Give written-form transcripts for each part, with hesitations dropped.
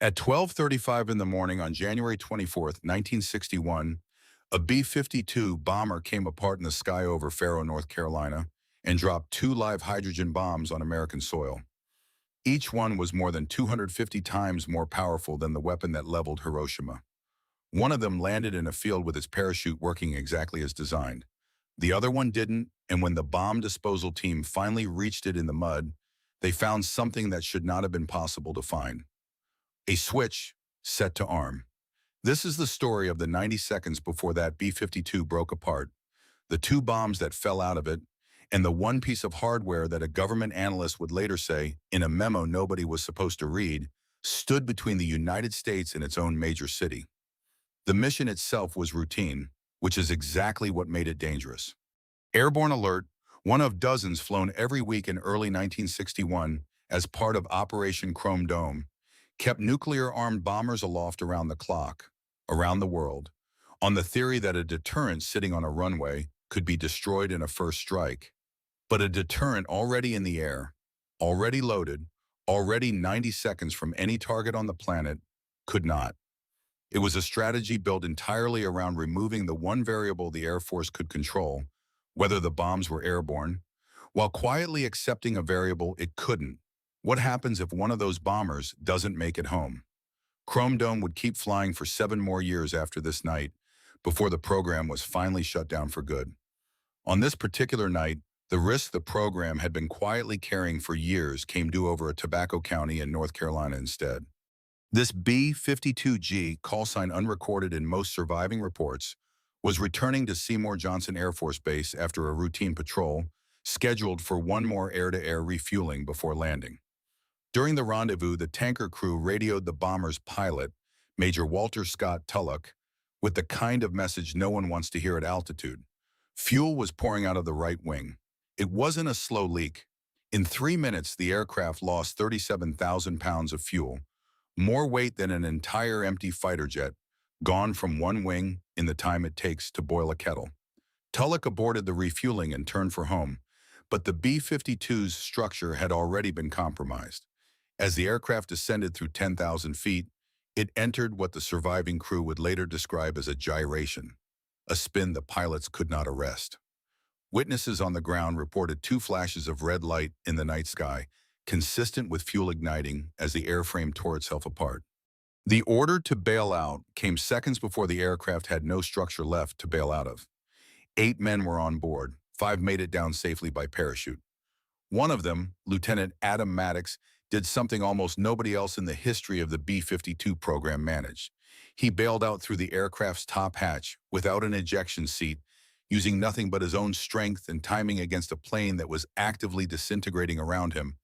At 12:35 in the morning on January 24th, 1961, a B-52 bomber came apart in the sky over Faro, North Carolina, and dropped two live hydrogen bombs on American soil. Each one was more than 250 times more powerful than the weapon that leveled Hiroshima. One of them landed in a field with its parachute working exactly as designed. The other one didn't, and when the bomb disposal team finally reached it in the mud, they found something that should not have been possible to find. A switch set to arm. This is the story of the 90 seconds before that B-52 broke apart, the two bombs that fell out of it, and the one piece of hardware that a government analyst would later say, in a memo nobody was supposed to read, stood between the United States and its own major city. The mission itself was routine, which is exactly what made it dangerous. Airborne Alert, one of dozens flown every week in early 1961 as part of Operation Chrome Dome, kept nuclear-armed bombers aloft around the clock, around the world, on the theory that a deterrent sitting on a runway could be destroyed in a first strike. But a deterrent already in the air, already loaded, already 90 seconds from any target on the planet, could not. It was a strategy built entirely around removing the one variable the Air Force could control, whether the bombs were airborne, while quietly accepting a variable it couldn't. What happens if one of those bombers doesn't make it home? Chrome Dome would keep flying for 7 more years after this night, before the program was finally shut down for good. On this particular night, the risk the program had been quietly carrying for years came due over a tobacco county in North Carolina instead. This B-52G, callsign unrecorded in most surviving reports, was returning to Seymour Johnson Air Force Base after a routine patrol, scheduled for one more air-to-air refueling before landing. During the rendezvous, the tanker crew radioed the bomber's pilot, Major Walter Scott Tulloch, with the kind of message no one wants to hear at altitude. Fuel was pouring out of the right wing. It wasn't a slow leak. In 3 minutes, the aircraft lost 37,000 pounds of fuel, more weight than an entire empty fighter jet, gone from one wing in the time it takes to boil a kettle. Tulloch aborted the refueling and turned for home, but the B-52's structure had already been compromised. As the aircraft descended through 10,000 feet, it entered what the surviving crew would later describe as a gyration, a spin the pilots could not arrest. Witnesses on the ground reported 2 flashes of red light in the night sky, consistent with fuel igniting as the airframe tore itself apart. The order to bail out came seconds before the aircraft had no structure left to bail out of. 8 men were on board. 5 made it down safely by parachute. One of them, Lieutenant Adam Maddox, did something almost nobody else in the history of the B-52 program managed. He bailed out through the aircraft's top hatch without an ejection seat, using nothing but his own strength and timing against a plane that was actively disintegrating around him,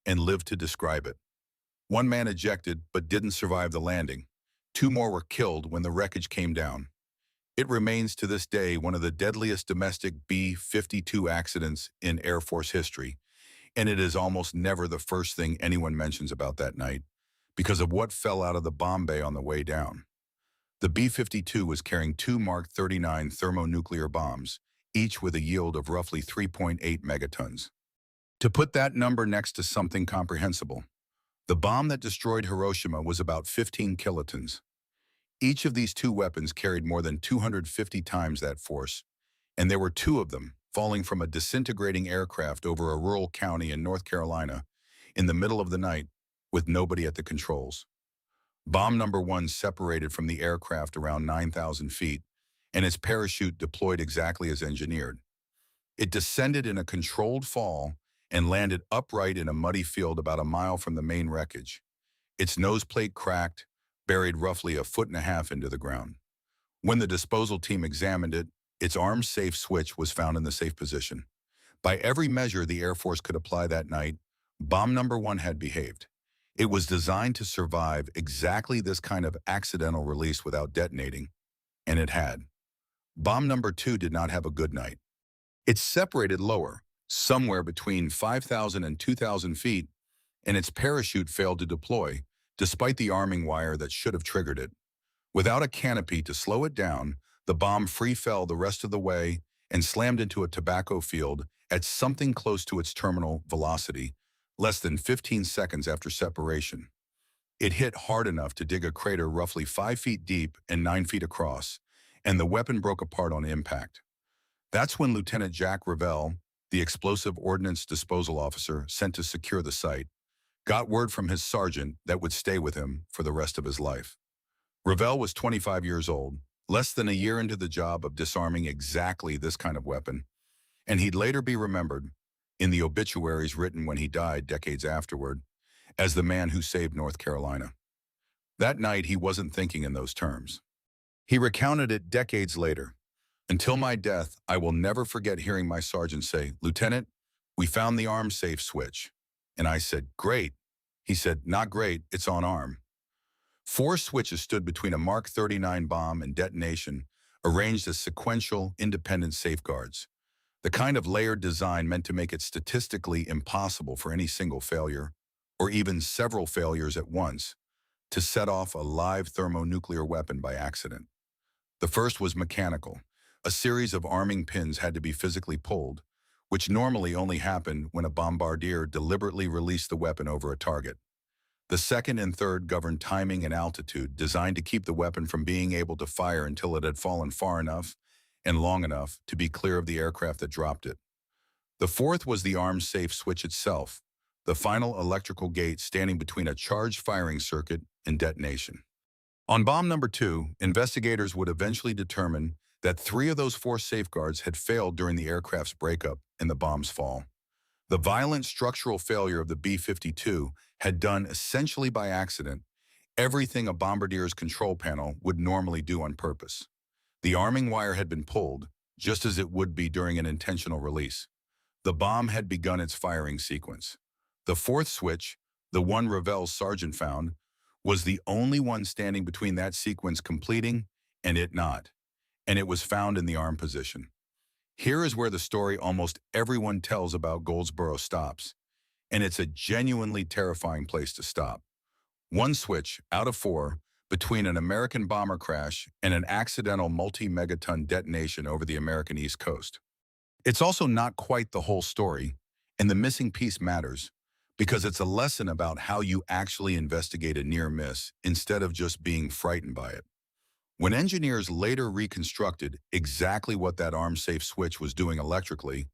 and lived to describe it. 1 man ejected but didn't survive the landing. 2 more were killed when the wreckage came down. It remains to this day one of the deadliest domestic B-52 accidents in Air Force history, and it is almost never the first thing anyone mentions about that night because of what fell out of the bomb bay on the way down. The B-52 was carrying 2 Mark 39 thermonuclear bombs, each with a yield of roughly 3.8 megatons. To put that number next to something comprehensible, the bomb that destroyed Hiroshima was about 15 kilotons. Each of these 2 weapons carried more than 250 times that force, and there were 2 of them falling from a disintegrating aircraft over a rural county in North Carolina in the middle of the night with nobody at the controls. Bomb number 1 separated from the aircraft around 9,000 feet, and its parachute deployed exactly as engineered. It descended in a controlled fall and landed upright in a muddy field about a mile from the main wreckage. Its nose plate cracked, buried roughly 1.5 feet into the ground. When the disposal team examined it, its arm safe switch was found in the safe position. By every measure the Air Force could apply that night, bomb number 1 had behaved. It was designed to survive exactly this kind of accidental release without detonating, and it had. Bomb number 2 did not have a good night. It separated lower, somewhere between 5,000 and 2,000 feet, and its parachute failed to deploy, despite the arming wire that should have triggered it. Without a canopy to slow it down, the bomb free fell the rest of the way and slammed into a tobacco field at something close to its terminal velocity, less than 15 seconds after separation. It hit hard enough to dig a crater roughly 5 feet deep and 9 feet across, and the weapon broke apart on impact. That's when Lieutenant Jack Revell, the explosive ordnance disposal officer sent to secure the site, got word from his sergeant that would stay with him for the rest of his life. Revell was 25 years old, less than a year into the job of disarming exactly this kind of weapon, and he'd later be remembered, in the obituaries written when he died decades afterward, as the man who saved North Carolina. That night, he wasn't thinking in those terms. He recounted it decades later. Until my death, I will never forget hearing my sergeant say, "Lieutenant, we found the arm safe switch." And I said, "Great." He said, "Not great, it's on arm." 4 switches stood between a Mark 39 bomb and detonation, arranged as sequential, independent safeguards. The kind of layered design meant to make it statistically impossible for any single failure, or even several failures at once, to set off a live thermonuclear weapon by accident. The first was mechanical. A series of arming pins had to be physically pulled, which normally only happened when a bombardier deliberately released the weapon over a target. The second and third governed timing and altitude, designed to keep the weapon from being able to fire until it had fallen far enough and long enough to be clear of the aircraft that dropped it. The fourth was the arm safe switch itself, the final electrical gate standing between a charged firing circuit and detonation. On bomb number 2, investigators would eventually determine that 3 of those 4 safeguards had failed during the aircraft's breakup and the bomb's fall. The violent structural failure of the B-52 had done, essentially by accident, everything a bombardier's control panel would normally do on purpose. The arming wire had been pulled, just as it would be during an intentional release. The bomb had begun its firing sequence. The fourth switch, the one Revell's sergeant found, was the only one standing between that sequence completing and it not, and it was found in the arm position. Here is where the story almost everyone tells about Goldsboro stops, and it's a genuinely terrifying place to stop. 1 switch out of 4 between an American bomber crash and an accidental multi-megaton detonation over the American East Coast. It's also not quite the whole story, and the missing piece matters because it's a lesson about how you actually investigate a near miss instead of just being frightened by it. When engineers later reconstructed exactly what that arm-safe switch was doing electrically,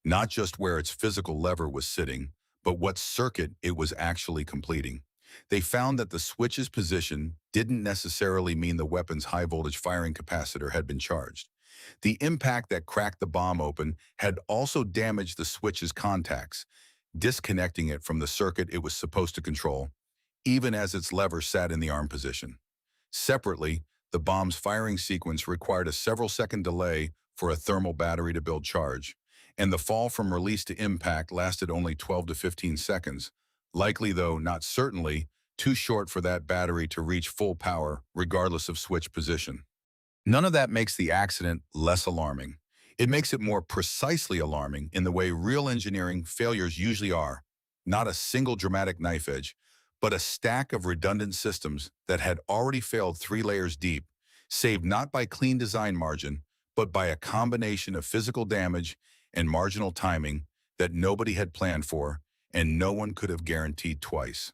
not just where its physical lever was sitting, but what circuit it was actually completing, they found that the switch's position didn't necessarily mean the weapon's high-voltage firing capacitor had been charged. The impact that cracked the bomb open had also damaged the switch's contacts, disconnecting it from the circuit it was supposed to control, even as its lever sat in the arm position. Separately, the bomb's firing sequence required a several-second delay for a thermal battery to build charge, and the fall from release to impact lasted only 12 to 15 seconds, likely though not certainly too short for that battery to reach full power regardless of switch position. None of that makes the accident less alarming. It makes it more precisely alarming in the way real engineering failures usually are, not a single dramatic knife edge, but a stack of redundant systems that had already failed 3 layers deep, saved not by clean design margin, but by a combination of physical damage and marginal timing that nobody had planned for and no one could have guaranteed twice.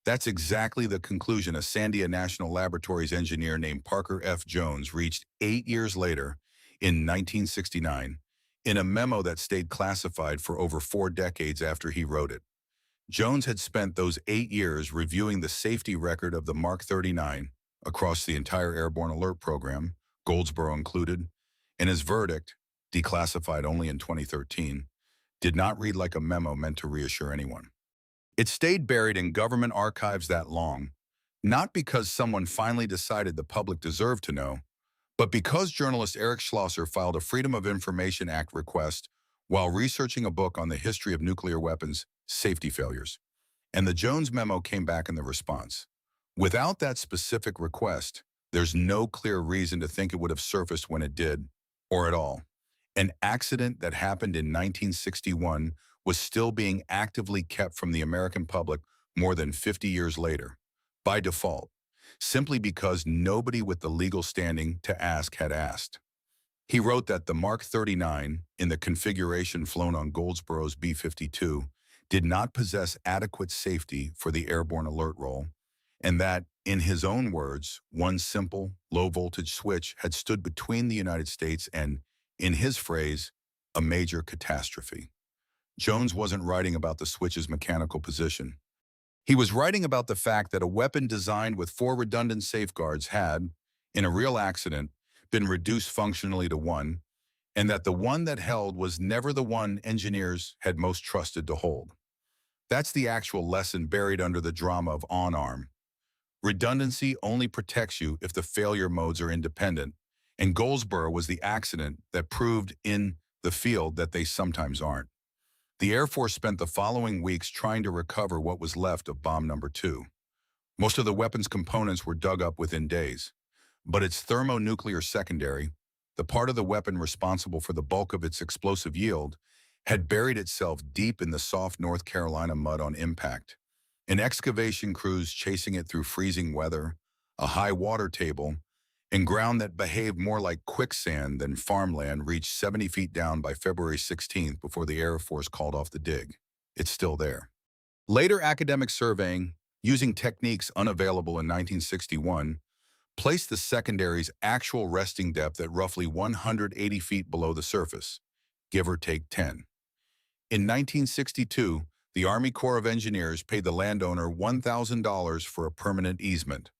That's exactly the conclusion a Sandia National Laboratories engineer named Parker F. Jones reached 8 years later, in 1969, in a memo that stayed classified for over 4 decades after he wrote it. Jones had spent those 8 years reviewing the safety record of the Mark 39 across the entire airborne alert program, Goldsboro included, and his verdict, declassified only in 2013, did not read like a memo meant to reassure anyone. It stayed buried in government archives that long, not because someone finally decided the public deserved to know, but because journalist Eric Schlosser filed a Freedom of Information Act request while researching a book on the history of nuclear weapons safety failures. And the Jones memo came back in the response. Without that specific request, there's no clear reason to think it would have surfaced when it did, or at all. An accident that happened in 1961 was still being actively kept from the American public more than 50 years later, by default, simply because nobody with the legal standing to ask had asked. He wrote that the Mark 39, in the configuration flown on Goldsboro's B-52, did not possess adequate safety for the airborne alert role, and that, in his own words, one simple, low-voltage switch had stood between the United States and, in his phrase, a major catastrophe. Jones wasn't writing about the switch's mechanical position. He was writing about the fact that a weapon designed with 4 redundant safeguards had, in a real accident, been reduced functionally to one, and that the one that held was never the one engineers had most trusted to hold. That's the actual lesson buried under the drama of on-arm. Redundancy only protects you if the failure modes are independent, and Goldsboro was the accident that proved in the field that they sometimes aren't. The Air Force spent the following weeks trying to recover what was left of bomb number 2. Most of the weapon's components were dug up within days, but its thermonuclear secondary, the part of the weapon responsible for the bulk of its explosive yield, had buried itself deep in the soft North Carolina mud on impact. And excavation crews chasing it through freezing weather, a high water table, and ground that behaved more like quicksand than farmland reached 70 feet down by February 16th before the Air Force called off the dig. It's still there. Later academic surveying, using techniques unavailable in 1961, placed the secondary's actual resting depth at roughly 180 feet below the surface, give or take 10. In 1962, the Army Corps of Engineers paid the landowner $1,000 for a permanent easement,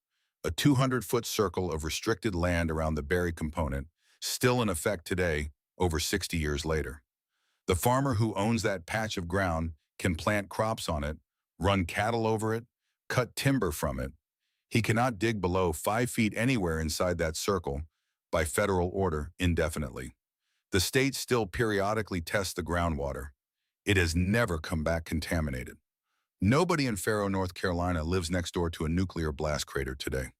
a 200-foot circle of restricted land around the buried component, still in effect today, over 60 years later. The farmer who owns that patch of ground can plant crops on it, run cattle over it, cut timber from it. He cannot dig below 5 feet anywhere inside that circle, by federal order, indefinitely. The state still periodically tests the groundwater. It has never come back contaminated. Nobody in Faro, North Carolina lives next door to a nuclear blast crater today.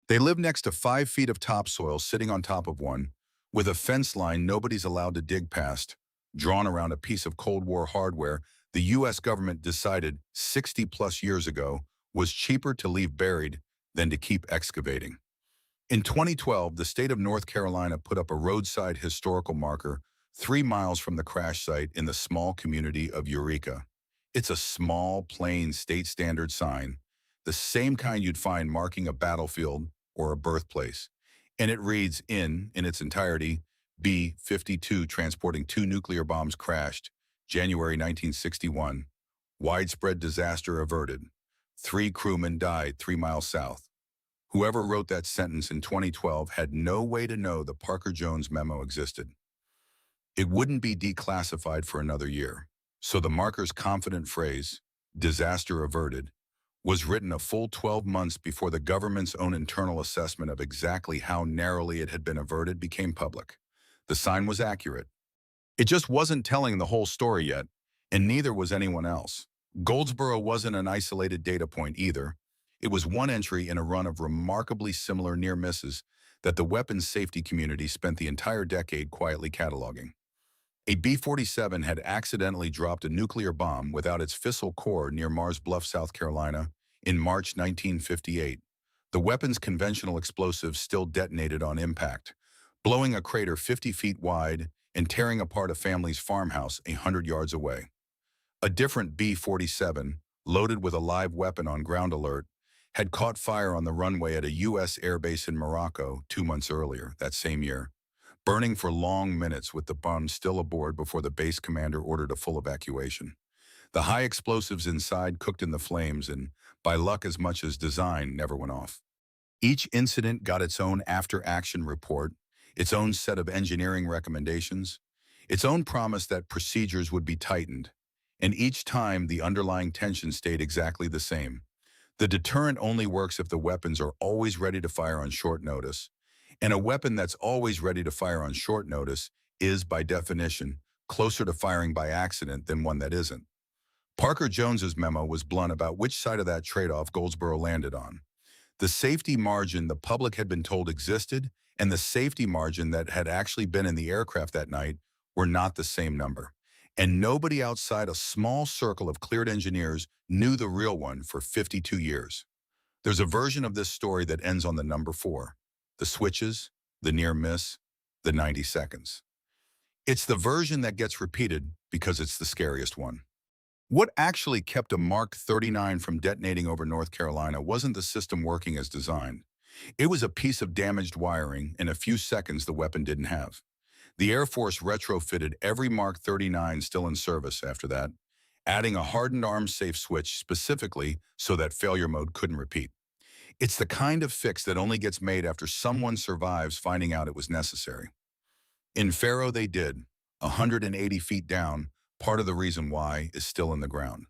They live next to 5 feet of topsoil sitting on top of one, with a fence line nobody's allowed to dig past, drawn around a piece of Cold War hardware the U.S. government decided 60-plus years ago was cheaper to leave buried than to keep excavating. In 2012, the state of North Carolina put up a roadside historical marker 3 miles from the crash site in the small community of Eureka. It's a small, plain, state-standard sign, the same kind you'd find marking a battlefield or a birthplace. And it reads in its entirety, B-52 transporting 2 nuclear bombs crashed, January 1961. Widespread disaster averted. 3 crewmen died 3 miles south. Whoever wrote that sentence in 2012 had no way to know the Parker Jones memo existed. It wouldn't be declassified for another year, so the marker's confident phrase, disaster averted, was written a full 12 months before the government's own internal assessment of exactly how narrowly it had been averted became public. The sign was accurate. It just wasn't telling the whole story yet, and neither was anyone else. Goldsboro wasn't an isolated data point either. It was one entry in a run of remarkably similar near misses that the weapons safety community spent the entire decade quietly cataloging. A B-47 had accidentally dropped a nuclear bomb without its fissile core near Mars Bluff, South Carolina, in March 1958. The weapon's conventional explosives still detonated on impact, blowing a crater 50 feet wide and tearing apart a family's farmhouse 100 yards away. A different B-47, loaded with a live weapon on ground alert, had caught fire on the runway at a U.S. airbase in Morocco 2 months earlier, that same year, burning for long minutes with the bomb still aboard before the base commander ordered a full evacuation. The high explosives inside cooked in the flames and, by luck as much as design, never went off. Each incident got its own after-action report, its own set of engineering recommendations, its own promise that procedures would be tightened, and each time the underlying tension stayed exactly the same. The deterrent only works if the weapons are always ready to fire on short notice, and a weapon that's always ready to fire on short notice is, by definition, closer to firing by accident than one that isn't. Parker Jones's memo was blunt about which side of that trade-off Goldsboro landed on. The safety margin the public had been told existed and the safety margin that had actually been in the aircraft that night were not the same number. And nobody outside a small circle of cleared engineers knew the real one for 52 years. There's a version of this story that ends on the number 4. The switches, the near miss, the 90 seconds. It's the version that gets repeated because it's the scariest one. What actually kept a Mark 39 from detonating over North Carolina wasn't the system working as designed. It was a piece of damaged wiring in a few seconds the weapon didn't have. The Air Force retrofitted every Mark 39 still in service after that, adding a hardened arm safe switch specifically so that failure mode couldn't repeat. It's the kind of fix that only gets made after someone survives finding out it was necessary. In Faro they did, 180 feet down. Part of the reason why is still in the ground.